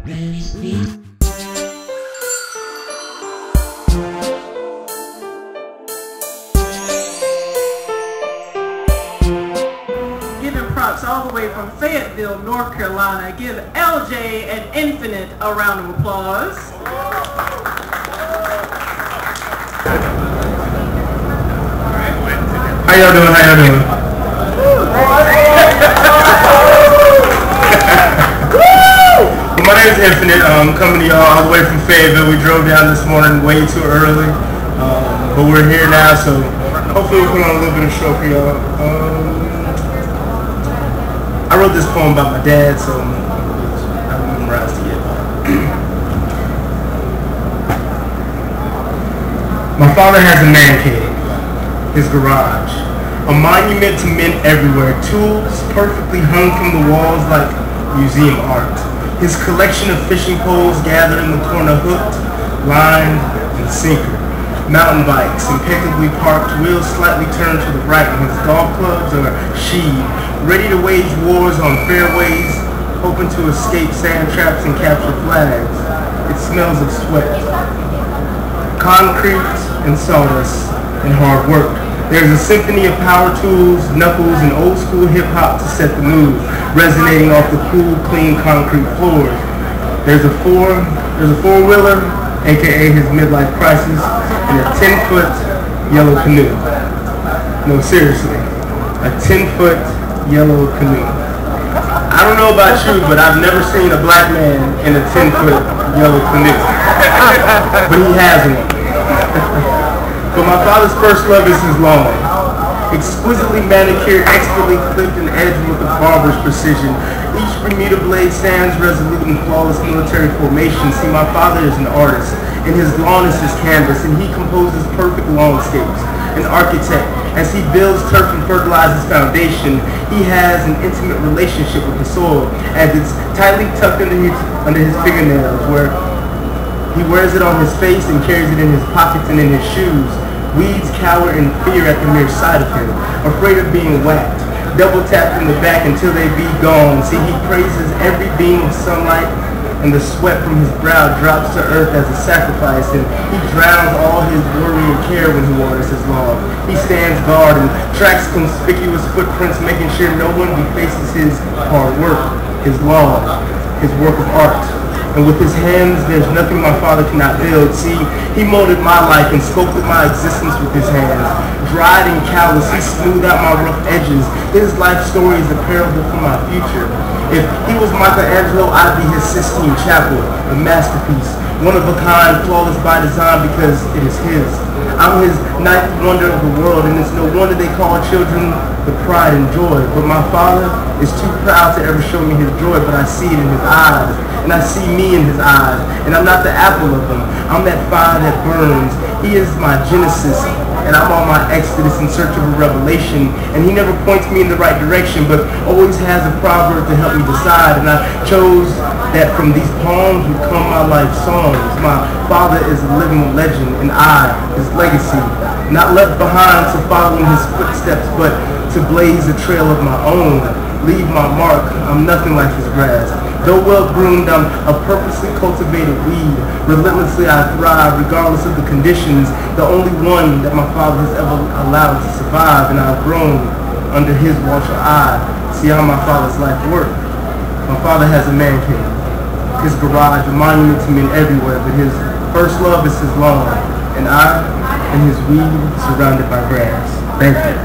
Giving props all the way from Fayetteville, North Carolina. Give LJ and Enfinite a round of applause. How y'all doing? How y'all doing? My name is Enfinite. I'm coming to y'all all the way from Fayetteville. We drove down this morning way too early, but we're here now, so hopefully we'll put on a little bit of show for y'all. I wrote this poem about my dad, so I haven't memorized it yet. My father has a man cave, his garage, a monument to men everywhere, tools perfectly hung from the walls like museum art. His collection of fishing poles gathered in the corner, hooked, lined, and sinker. Mountain bikes, impeccably parked, wheels slightly turned to the right, and his golf clubs are sheathed, ready to wage wars on fairways, hoping to escape sand traps and capture flags. It smells of sweat, concrete, and sawdust, and hard work. There's a symphony of power tools, knuckles, and old school hip hop to set the mood, resonating off the cool, clean concrete floors. There's a four-wheeler, aka his midlife crisis, and a 10-foot yellow canoe. No, seriously, a 10-foot yellow canoe. I don't know about you, but I've never seen a black man in a 10-foot yellow canoe. But he has one. But my father's first love is his lawn. Exquisitely manicured, expertly clipped and edged with a barber's precision. Each Bermuda blade stands resolute in flawless military formation. See, my father is an artist, and his lawn is his canvas, and he composes perfect lawnscapes. An architect, as he builds turf and fertilizes foundation, he has an intimate relationship with the soil, as it's tightly tucked under his fingernails, where he wears it on his face and carries it in his pockets and in his shoes. Weeds cower in fear at the mere sight of him, afraid of being whacked, double tapped in the back until they be gone. See, he praises every beam of sunlight, and the sweat from his brow drops to earth as a sacrifice, and he drowns all his worry and care when he waters his lawn. He stands guard and tracks conspicuous footprints, making sure no one defaces his hard work, his lawn, his work of art. And with his hands, there's nothing my father cannot build. See, he molded my life and sculpted my existence with his hands. Dried and callous, he smoothed out my rough edges. His life story is a parable for my future. If he was Michelangelo, I'd be his Sistine Chapel, a masterpiece, one of a kind, flawless by design because it is his. I'm his ninth wonder of the world, and it's no wonder they call children the pride and joy. But my father is too proud to ever show me his joy, but I see it in his eyes. And I see me in his eyes, and I'm not the apple of them. I'm that fire that burns. He is my genesis, and I'm on my exodus in search of a revelation. And he never points me in the right direction, but always has a proverb to help me decide. And I chose that from these poems would come my life songs. My father is a living legend, and I, his legacy. Not left behind to follow in his footsteps, but to blaze a trail of my own. Leave my mark. I'm nothing like his grass. Though well groomed, I'm a purposely cultivated weed. Relentlessly I thrive regardless of the conditions. The only one that my father has ever allowed to survive, and I've grown under his watchful eye. See how my father's life worked. My father has a man cave, his garage, a monument to men everywhere, but his first love is his lawn, and I and his weed surrounded by grass. Thank you.